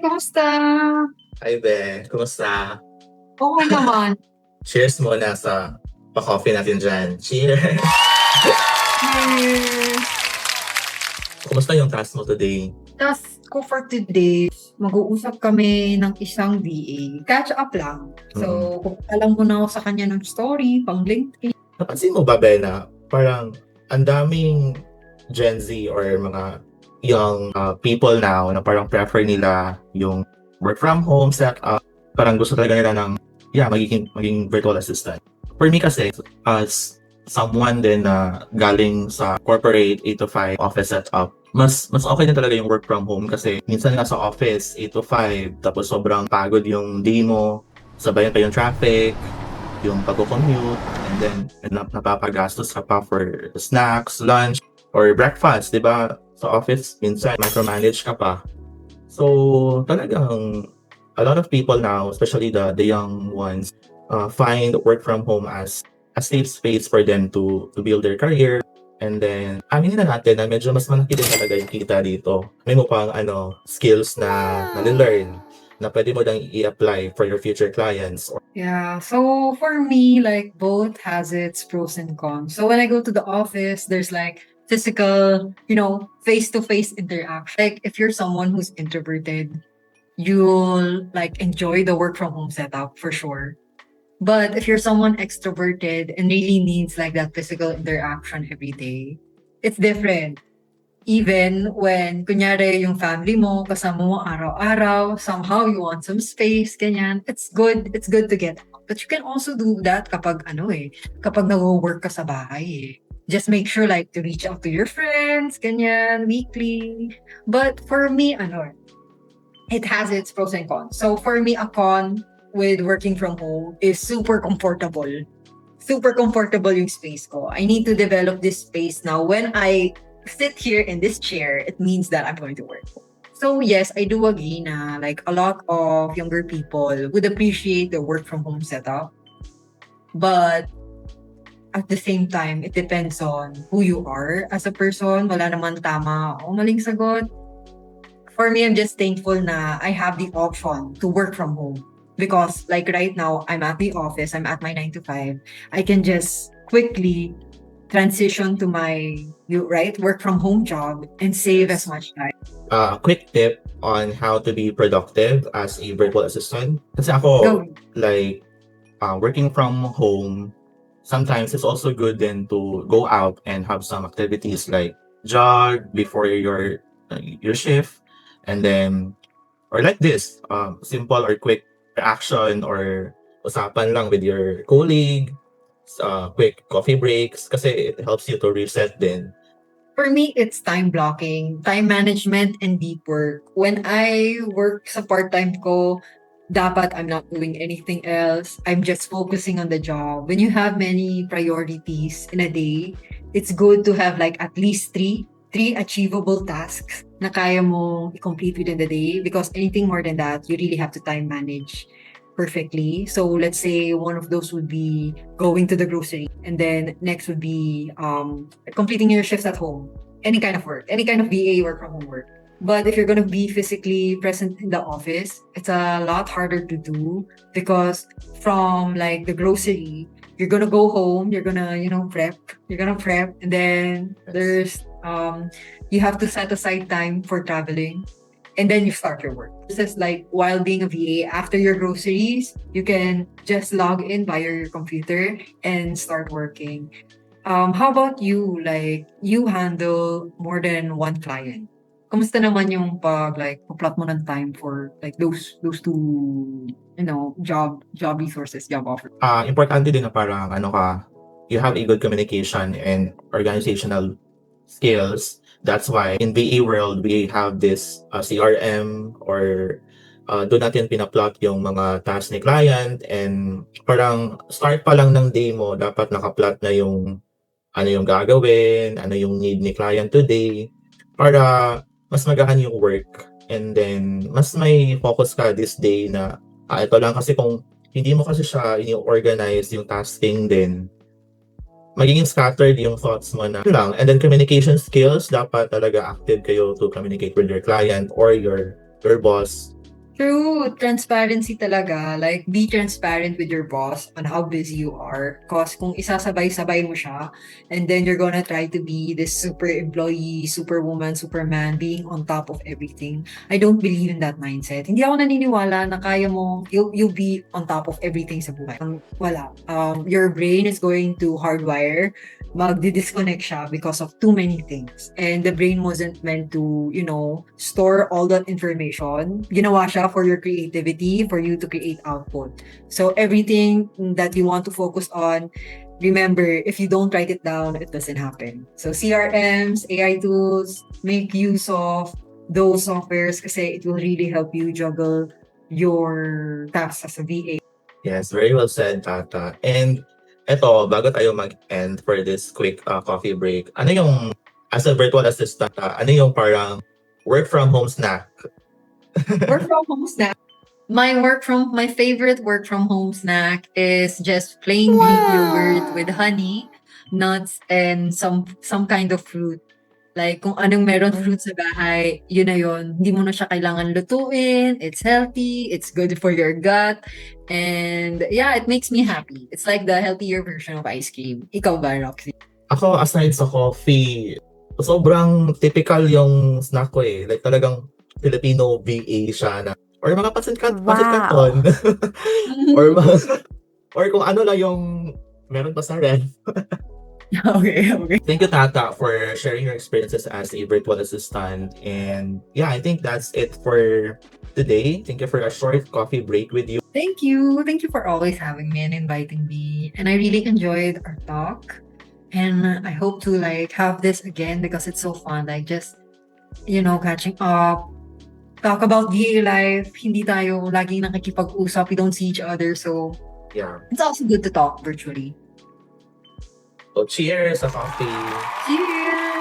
Kamusta? Hi, Be. Kumusta? Okay naman. Cheers muna sa pa-coffee natin dyan. Cheers! Cheers! Kumusta yung task mo today? Task ko for today, mag-uusap kami ng isang VA. Catch up lang. So, pupunta lang muna ako sa kanya ng story, pang LinkedIn. Napansin mo ba, Be, na parang ang daming Gen Z or mga young people now na parang prefer nila yung work from home setup. Parang gusto talaga nila ng maging virtual assistant. For me kasi, as someone din na galing sa corporate 8 to 5 office setup, mas okay na talaga yung work from home kasi minsan nasa office 8 to 5 tapos sobrang pagod yung day mo, sabayan pa yung traffic, yung pag-commute, and then napapagastos ka pa for snacks, lunch, or breakfast, di ba? Sa office, minsan micromanage ka pa. So, talagang a lot of people now, especially the young ones, find work from home as a safe space for them to build their career. And then, aminin na natin na medyo mas malaki din talaga yung kita dito. May mo pang skills na nalilearn na pwede mo lang i-apply for your future clients. Yeah, so for me, like both has its pros and cons. So when I go to the office, there's like physical, face-to-face interaction. Like if you're someone who's introverted, you'll like enjoy the work from home setup for sure. But if you're someone extroverted and really needs like that physical interaction every day, it's different. Even when, kunyari, yung family mo, kasama mo araw-araw, somehow you want some space, ganyan. It's good to get out. But you can also do that kapag kapag nag-work ka sa bahay eh. Just make sure like to reach out to your friends, ganyan, weekly. But for me, it has its pros and cons. So for me, a con with working from home is super comfortable. Super comfortable yung space ko. I need to develop this space now. When I sit here in this chair, it means that I'm going to work. So yes, I do agree na like a lot of younger people would appreciate the work from home setup. But at the same time, it depends on who you are as a person. Wala naman tama o maling sagot. For me, I'm just thankful na I have the option to work from home. Because like right now, I'm at the office, I'm at my 9 to 5. I can just quickly transition to my work from home job and save as much time. A quick tip on how to be productive as a virtual assistant. Kasi ako, Go. like, working from home, sometimes it's also good then to go out and have some activities like jog before your shift, and then, or like this, simple or quick reaction or usapan lang with your colleague, quick coffee breaks, kasi it helps you to reset din. For me, it's time blocking, time management, and deep work. When I work sa part-time ko, dapat I'm not doing anything else. I'm just focusing on the job. When you have many priorities in a day, it's good to have like at least three achievable tasks na kaya mo i-complete within the day, because anything more than that, you really have to time manage perfectly. So let's say one of those would be going to the grocery, and then next would be completing your shifts at home. Any kind of work, any kind of VA work from home work. But if you're gonna be physically present in the office, it's a lot harder to do, because from like the grocery, you're gonna go home, you're gonna prep, and then there's you have to set aside time for traveling, and then you start your work. This is like while being a VA, after your groceries, you can just log in via your computer and start working. How about you? Like, you handle more than one client. Kamusta naman yung pag like plot mo ng time for like those two job resources, job offers? Importante din na parang you have a good communication and organizational skills. That's why in VA world, we have this CRM, or doon natin pinaplot yung mga tasks ni client, and parang start pa lang ng day mo, dapat nakaplot na yung ano yung gagawin, ano yung need ni client today, para mas magaan yung work, and then mas may focus ka this day na ito lang. Kasi kung hindi mo kasi siya i-organize yung tasking din, magiging scattered yung thoughts mo na lang. And then communication skills, dapat talaga active kayo to communicate with your client or your boss True, transparency talaga. Like, be transparent with your boss on how busy you are. Cause kung isasabay-sabay mo siya, and then you're gonna try to be this super employee, superwoman, superman, being on top of everything. I don't believe in that mindset. Hindi ako naniniwala na kaya mo, you'll be on top of everything sa buhay. Wala. Your brain is going to hardwire magdi-disconnect siya because of too many things. And the brain wasn't meant to, store all that information. Ginawa siya for your creativity, for you to create output. So everything that you want to focus on, remember, if you don't write it down, it doesn't happen. So CRMs, AI tools, make use of those softwares kasi it will really help you juggle your tasks as a VA. Yes, very well said, Tata. And eto, bago tayo mag-end for this quick coffee break, ano yung, as a virtual assistant, ano yung parang work from home snack? Work from home snack. My favorite work from home snack is just plain Greek yogurt with honey, nuts, and some kind of fruit. Like kung anong meron fruit sa bahay, yun na yun. Hindi mo na siya kailangan lutuin. It's healthy. It's good for your gut. And yeah, it makes me happy. It's like the healthier version of ice cream. Ikaw ba, Roxy? Ako, aside sa coffee, sobrang typical yung snack ko eh. Like talagang Filipino VA siya na. Or mga pancit canton. or mga, or kung ano lang yung meron pa sa ref. Okay. Thank you, Tata, for sharing your experiences as a virtual assistant. And yeah, I think that's it for today. Thank you for a short coffee break with you. Thank you. Thank you for always having me and inviting me. And I really enjoyed our talk. And I hope to have this again because it's so fun. Like just, catching up, talk about VA life. Hindi tayo laging nakikipag-usap. We don't see each other. So Yeah. it's also good to talk virtually. So cheers sa coffee. Cheers!